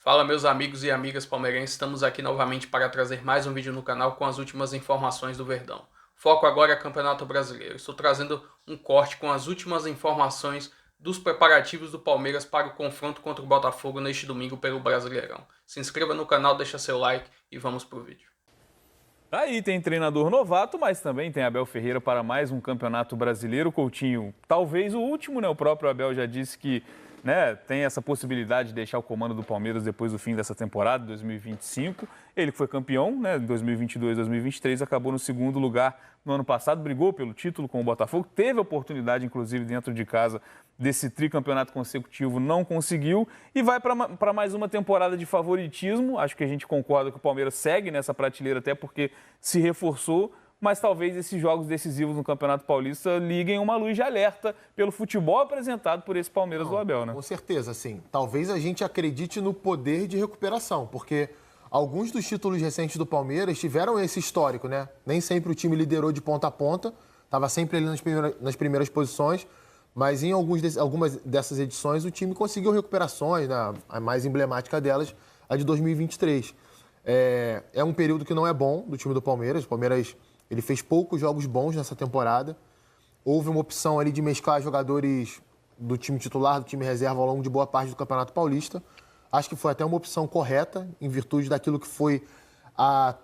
Fala, meus amigos e amigas palmeirenses, estamos aqui novamente para trazer mais um vídeo no canal com as últimas informações do Verdão. Foco agora é Campeonato Brasileiro. Estou trazendo um corte com as últimas informações dos preparativos do Palmeiras para o confronto contra o Botafogo neste domingo pelo Brasileirão. Se inscreva no canal, deixa seu like e vamos pro vídeo. Aí tem treinador novato, mas também tem Abel Ferreira para mais um Campeonato Brasileiro. Coutinho, talvez o último, né? O próprio Abel já disse que tem essa possibilidade de deixar o comando do Palmeiras depois do fim dessa temporada, 2025. Ele que foi campeão, em 2022, 2023, acabou no segundo lugar no ano passado, brigou pelo título com o Botafogo, teve a oportunidade, inclusive, dentro de casa, desse tricampeonato consecutivo, não conseguiu e vai para mais uma temporada de favoritismo. Acho que a gente concorda que o Palmeiras segue nessa prateleira, até porque se reforçou, mas talvez esses jogos decisivos no Campeonato Paulista liguem uma luz de alerta pelo futebol apresentado por esse Palmeiras do Abel, né? Com certeza, sim. Talvez a gente acredite no poder de recuperação, porque alguns dos títulos recentes do Palmeiras tiveram esse histórico, né? Nem sempre o time liderou de ponta a ponta, estava sempre ali nas primeiras posições, mas em algumas dessas edições o time conseguiu recuperações, né? A mais emblemática delas, a de 2023. É um período que não é bom do time do Palmeiras. O Palmeiras ele fez poucos jogos bons nessa temporada. Houve uma opção ali de mesclar jogadores do time titular, do time reserva ao longo de boa parte do Campeonato Paulista. Acho que foi até uma opção correta, em virtude daquilo que foi a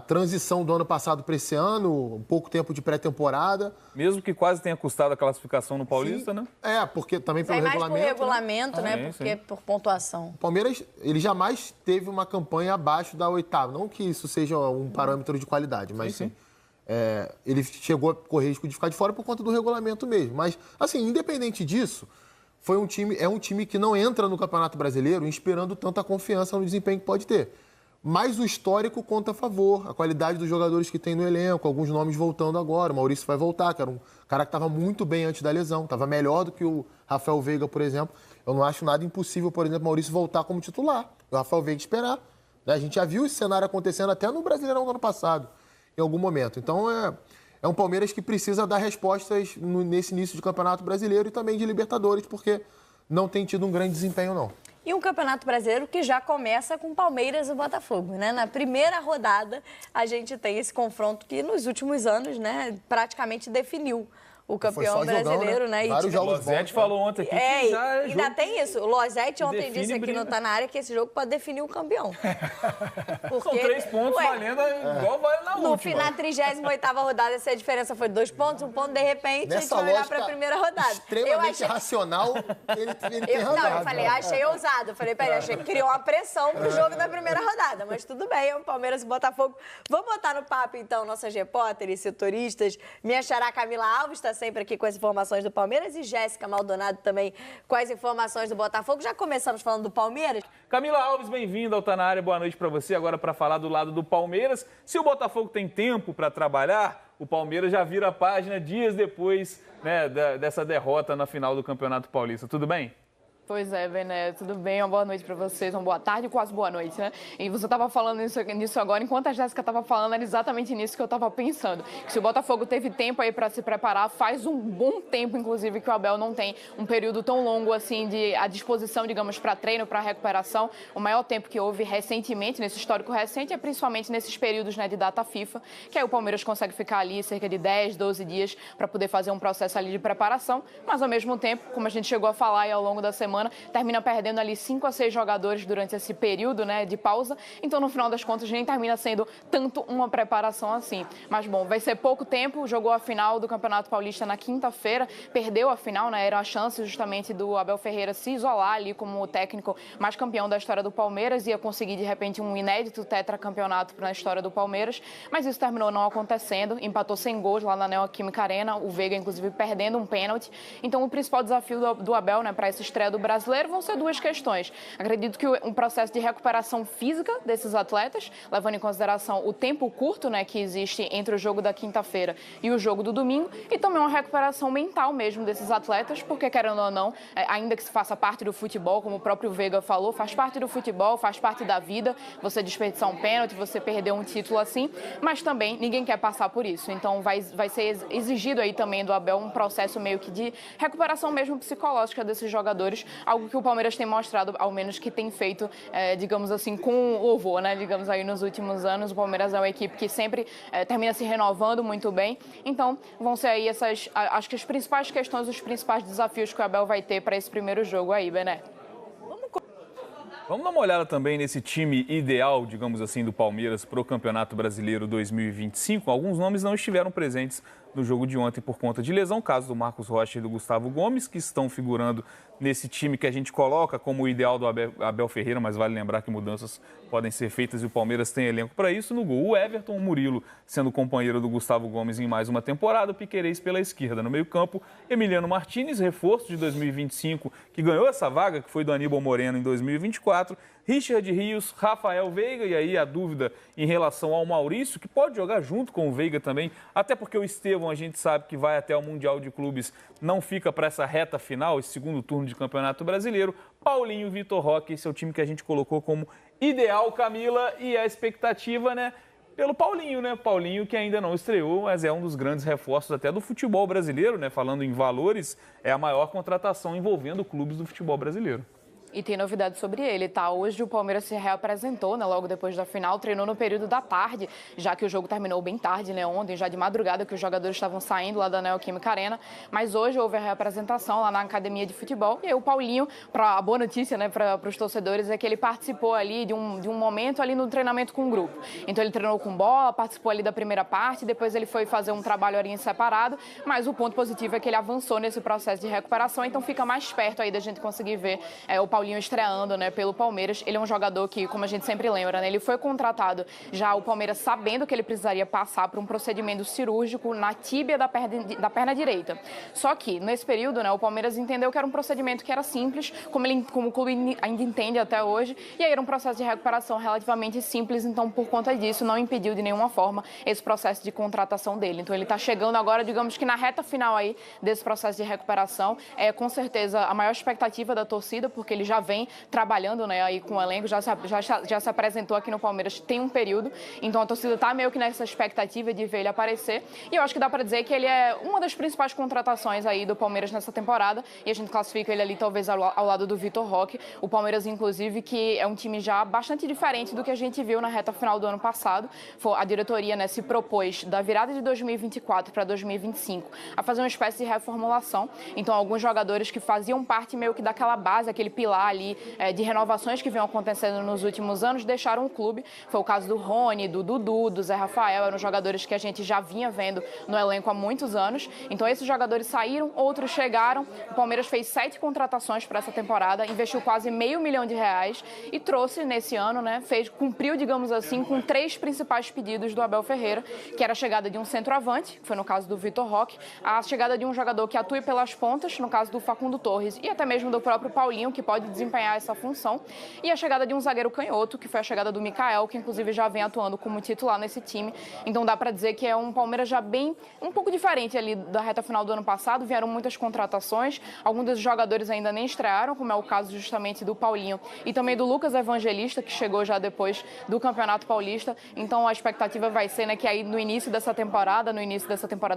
transição do ano passado para esse ano, um pouco tempo de pré-temporada. Mesmo que quase tenha custado a classificação no Paulista, Sim, né? Porque também pelo mais regulamento. por regulamento, né? Sim, Porque sim. por pontuação. O Palmeiras, ele jamais teve uma campanha abaixo da oitava. Não que isso seja um parâmetro de qualidade, mas sim. Ele chegou a correr risco de ficar de fora por conta do regulamento mesmo. Mas, assim, independente disso, é um time que não entra no Campeonato Brasileiro esperando tanta confiança no desempenho que pode ter. Mas o histórico conta a favor, a qualidade dos jogadores que tem no elenco, alguns nomes voltando agora. O Maurício vai voltar, que era um cara que estava muito bem antes da lesão, estava melhor do que o Rafael Veiga, por exemplo. Eu não acho nada impossível, por exemplo, o Maurício voltar como titular, o Rafael Veiga esperar. Né? A gente já viu esse cenário acontecendo até no Brasileirão do ano passado, em algum momento. Então, é um Palmeiras que precisa dar respostas nesse início de Campeonato Brasileiro e também de Libertadores, porque não tem tido um grande desempenho, não. E um Campeonato Brasileiro que já começa com Palmeiras e Botafogo, né? Na primeira rodada, a gente tem esse confronto que nos últimos anos, né, praticamente definiu o campeão brasileiro, né? Vários jogos O Losetti falou ontem aqui que já ainda tem isso. O Losetti ontem define disse aqui briga. no Tá Na Área que esse jogo pode definir o campeão. São 3 pontos valendo igual vale na última. Na 38ª rodada, se a diferença foi 2 pontos, 1 ponto, de repente, Nessa a gente vai olhar lógica para a primeira rodada. extremamente racional, ele tem razão. Não, eu falei, achei ousado. Eu falei, peraí, achei que criou uma pressão pro jogo da primeira rodada. Mas tudo bem, é o Palmeiras e Botafogo. Vamos botar no papo, então, nossas repórteres, setoristas. Minha xará Camila Alves está sempre aqui com as informações do Palmeiras e Jéssica Maldonado também com as informações do Botafogo. Já começamos falando do Palmeiras. Camila Alves, bem-vinda ao Tá Na Área. Boa noite para você. Agora para falar do lado do Palmeiras. Se o Botafogo tem tempo para trabalhar, o Palmeiras já vira a página dias depois dessa derrota na final do Campeonato Paulista. Tudo bem? Pois é, Bené, tudo bem? Uma boa noite para vocês, uma boa tarde, quase boa noite, né? E você estava falando nisso agora, enquanto a Jéssica estava falando, era exatamente nisso que eu estava pensando. Que se o Botafogo teve tempo aí para se preparar, faz um bom tempo, inclusive, que o Abel não tem um período tão longo assim à disposição, digamos, para treino, para recuperação. O maior tempo que houve recentemente, nesse histórico recente, é principalmente nesses períodos de data FIFA, que aí o Palmeiras consegue ficar ali cerca de 10, 12 dias para poder fazer um processo ali de preparação, mas ao mesmo tempo, como a gente chegou a falar aí ao longo da semana, termina perdendo ali 5 a 6 jogadores durante esse período de pausa. Então, no final das contas, nem termina sendo tanto uma preparação assim. Mas, bom, vai ser pouco tempo. Jogou a final do Campeonato Paulista na quinta-feira. Perdeu a final, Era a chance justamente do Abel Ferreira se isolar ali como o técnico mais campeão da história do Palmeiras. Ia conseguir, de repente, um inédito tetracampeonato na história do Palmeiras. Mas isso terminou não acontecendo. Empatou sem gols lá na Neoquímica Arena. O Veiga, inclusive, perdendo um pênalti. Então, o principal desafio do Abel, para essa estreia do Brasileiro vão ser 2 questões. Acredito que um processo de recuperação física desses atletas, levando em consideração o tempo curto, que existe entre o jogo da quinta-feira e o jogo do domingo, e também uma recuperação mental mesmo desses atletas, porque, querendo ou não, ainda que se faça parte do futebol, como o próprio Veiga falou, faz parte do futebol, faz parte da vida, você desperdiçar um pênalti, você perder um título assim, mas também ninguém quer passar por isso. Então, vai ser exigido aí também do Abel um processo meio que de recuperação mesmo psicológica desses jogadores, algo que o Palmeiras tem mostrado, ao menos que tem feito, digamos assim, com louvor, né? Digamos aí nos últimos anos, o Palmeiras é uma equipe que sempre termina se renovando muito bem. Então, vão ser aí acho que as principais questões, os principais desafios que o Abel vai ter para esse primeiro jogo aí, Bené. Vamos dar uma olhada também nesse time ideal, digamos assim, do Palmeiras para o Campeonato Brasileiro 2025. Alguns nomes não estiveram presentes no jogo de ontem por conta de lesão, caso do Marcos Rocha e do Gustavo Gomes, que estão figurando nesse time que a gente coloca como o ideal do Abel Ferreira, mas vale lembrar que mudanças podem ser feitas e o Palmeiras tem elenco para isso. No gol, o Everton, o Murilo sendo companheiro do Gustavo Gomes em mais uma temporada, o Piquerez pela esquerda. No meio-campo, Emiliano Martínez, reforço de 2025, que ganhou essa vaga, que foi do Aníbal Moreno em 2024. Richard Rios, Rafael Veiga, e aí a dúvida em relação ao Maurício, que pode jogar junto com o Veiga também, até porque o Estevão, a gente sabe que vai até o Mundial de Clubes, não fica para essa reta final, esse segundo turno de Campeonato Brasileiro. Paulinho, Vitor Roque, esse é o time que a gente colocou como ideal, Camila, e a expectativa, né, pelo Paulinho, né? Paulinho que ainda não estreou, mas é um dos grandes reforços até do futebol brasileiro, né? Falando em valores, é a maior contratação envolvendo clubes do futebol brasileiro. E tem novidade sobre ele, tá? Hoje o Palmeiras se reapresentou, né? Logo depois da final, treinou no período da tarde, já que o jogo terminou bem tarde, né? Ontem, já de madrugada, que os jogadores estavam saindo lá da Neoquímica Arena. Mas hoje houve a reapresentação lá na academia de futebol. E aí o Paulinho, a boa notícia, né, para os torcedores, é que ele participou ali de um momento ali no treinamento com o grupo. Então ele treinou com bola, participou ali da primeira parte, depois ele foi fazer um trabalho ali em separado. Mas o ponto positivo é que ele avançou nesse processo de recuperação, então fica mais perto aí da gente conseguir ver o Paulinho estreando, né, pelo Palmeiras. Ele é um jogador que, como a gente sempre lembra, né, ele foi contratado já o Palmeiras sabendo que ele precisaria passar por um procedimento cirúrgico na tíbia da perna direita. Só que, nesse período, né, o Palmeiras entendeu que era um procedimento que era simples, como o clube ainda entende até hoje, e aí era um processo de recuperação relativamente simples, então, por conta disso, não impediu de nenhuma forma esse processo de contratação dele. Então, ele está chegando agora, digamos que na reta final aí desse processo de recuperação, com certeza a maior expectativa da torcida, porque ele já vem trabalhando, né, aí com o elenco, já se apresentou aqui no Palmeiras tem um período, então a torcida está meio que nessa expectativa de ver ele aparecer, e eu acho que dá para dizer que ele é uma das principais contratações aí do Palmeiras nessa temporada, e a gente classifica ele ali talvez ao lado do Vitor Roque, o Palmeiras inclusive que é um time já bastante diferente do que a gente viu na reta final do ano passado. A diretoria, né, se propôs da virada de 2024 para 2025 a fazer uma espécie de reformulação, então alguns jogadores que faziam parte meio que daquela base, aquele pilar ali de renovações que vinham acontecendo nos últimos anos, deixaram o clube. Foi o caso do Rony, do Dudu, do Zé Rafael, eram jogadores que a gente já vinha vendo no elenco há muitos anos. Então esses jogadores saíram, outros chegaram. O Palmeiras fez 7 contratações para essa temporada, investiu quase R$500 milhão e trouxe nesse ano, né, cumpriu, digamos assim, com 3 principais pedidos do Abel Ferreira, que era a chegada de um centroavante, que foi no caso do Vitor Roque, a chegada de um jogador que atue pelas pontas, no caso do Facundo Torres, e até mesmo do próprio Paulinho, que pode desempenhar essa função, e a chegada de um zagueiro canhoto, que foi a chegada do Mikael, que inclusive já vem atuando como titular nesse time. Então dá para dizer que é um Palmeiras já um pouco diferente ali da reta final do ano passado. Vieram muitas contratações, alguns dos jogadores ainda nem estrearam, como é o caso justamente do Paulinho e também do Lucas Evangelista, que chegou já depois do Campeonato Paulista. Então a expectativa vai ser, né, que aí no início dessa temporada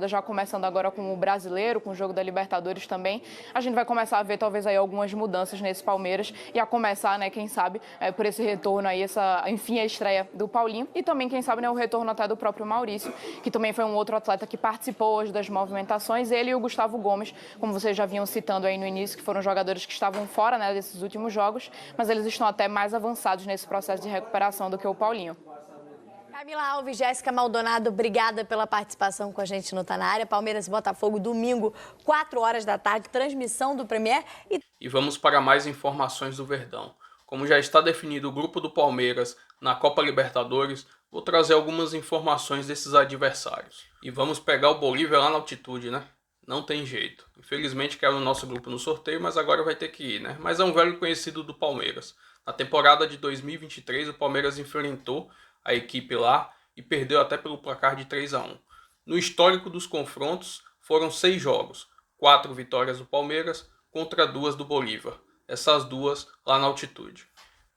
já começando agora com o Brasileiro, com o jogo da Libertadores também, a gente vai começar a ver talvez aí algumas mudanças nesse Palmeiras, e a começar, né, quem sabe, por esse retorno aí, enfim, a estreia do Paulinho, e também, quem sabe, né, o retorno até do próprio Maurício, que também foi um outro atleta que participou hoje das movimentações, ele e o Gustavo Gomes, como vocês já vinham citando aí no início, que foram jogadores que estavam fora, né, desses últimos jogos, mas eles estão até mais avançados nesse processo de recuperação do que o Paulinho. Camila Alves, Jéssica Maldonado, obrigada pela participação com a gente no Tá Na Área. Palmeiras e Botafogo, domingo, 4 da tarde, transmissão do Premier. E vamos para mais informações do Verdão. Como já está definido o grupo do Palmeiras na Copa Libertadores, vou trazer algumas informações desses adversários. E vamos pegar o Bolívia lá na altitude, né? Não tem jeito. Infelizmente caiu no nosso grupo no sorteio, mas agora vai ter que ir, né? Mas é um velho conhecido do Palmeiras. Na temporada de 2023, o Palmeiras enfrentou a equipe lá e perdeu até pelo placar de 3-1. No histórico dos confrontos, foram 6 jogos, 4 vitórias do Palmeiras contra 2 do Bolívar, essas 2 lá na altitude.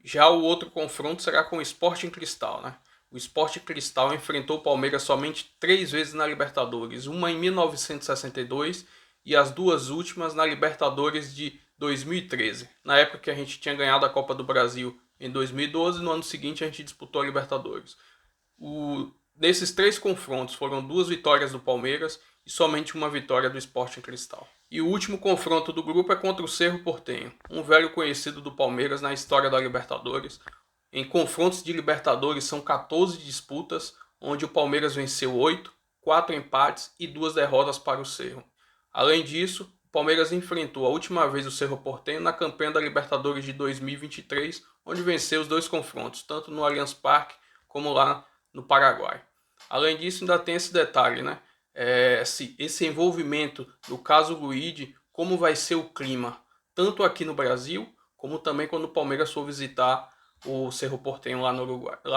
Já o outro confronto será com o Sporting Cristal, né? O Sporting Cristal enfrentou o Palmeiras somente 3 vezes na Libertadores, uma em 1962 e as 2 últimas na Libertadores de 2013, na época que a gente tinha ganhado a Copa do Brasil em 2012, no ano seguinte a gente disputou a Libertadores. Nesses 3 confrontos foram 2 vitórias do Palmeiras e somente uma vitória do Sporting Cristal. E o último confronto do grupo é contra o Cerro Porteño, um velho conhecido do Palmeiras na história da Libertadores. Em confrontos de Libertadores são 14 disputas, onde o Palmeiras venceu 8, 4 empates e 2 derrotas para o Cerro. Além disso, o Palmeiras enfrentou a última vez o Cerro Porteño na campanha da Libertadores de 2023, onde venceu os 2 confrontos, tanto no Allianz Parque como lá no Paraguai. Além disso, ainda tem esse detalhe, né? Esse envolvimento do caso Luigi, como vai ser o clima, tanto aqui no Brasil, como também quando o Palmeiras for visitar o Cerro Porteño lá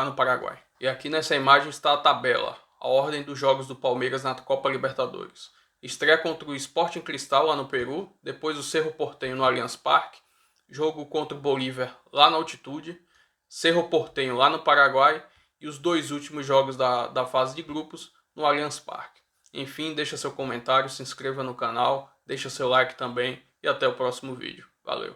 no Paraguai. E aqui nessa imagem está a tabela, a ordem dos jogos do Palmeiras na Copa Libertadores. Estreia contra o Sporting Cristal lá no Peru, depois o Cerro Porteño no Allianz Parque, jogo contra o Bolívar lá na altitude, Cerro Porteño lá no Paraguai e os 2 últimos jogos da fase de grupos no Allianz Parque. Enfim, deixa seu comentário, se inscreva no canal, deixa seu like também e até o próximo vídeo. Valeu!